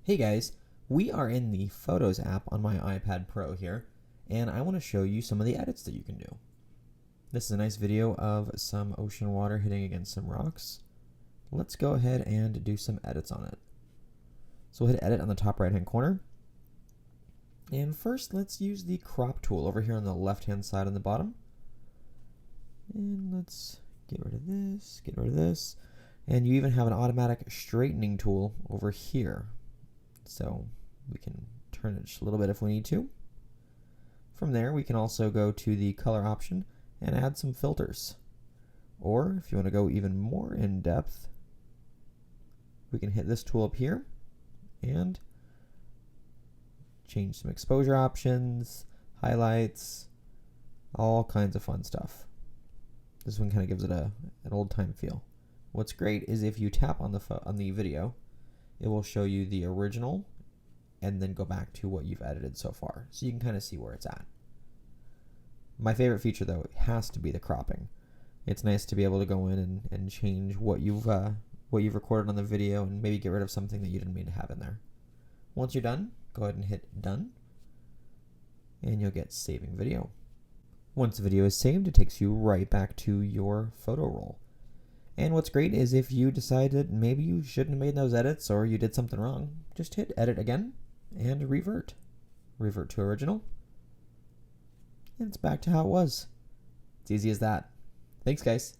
Hey guys, we are in the Photos app on my iPad Pro here, and I want to show you some of the edits that you can do. This is a nice video of some ocean water hitting against some rocks. Let's go ahead and do some edits on it. So we'll hit edit on the top right hand corner. And first let's use the crop tool over here on the left hand side on the bottom. And let's get rid of this, get rid of this. And you even have an automatic straightening tool over here. So we can turn it just a little bit if we need to. From there, we can also go to the color option and add some filters. Or if you want to go even more in depth, we can hit this tool up here and change some exposure options, highlights, all kinds of fun stuff. This one kind of gives it an old time feel. What's great is if you tap on the video, it will show you the original and then go back to what you've edited so far. So you can kind of see where it's at. My favorite feature though has to be the cropping. It's nice to be able to go in and change what you've recorded on the video and maybe get rid of something that you didn't mean to have in there. Once you're done, go ahead and hit done and you'll get saving video. Once the video is saved, it takes you right back to your photo roll. And what's great is if you decide that maybe you shouldn't have made those edits or you did something wrong, just hit edit again and revert. Revert to original. And it's back to how it was. It's easy as that. Thanks, guys.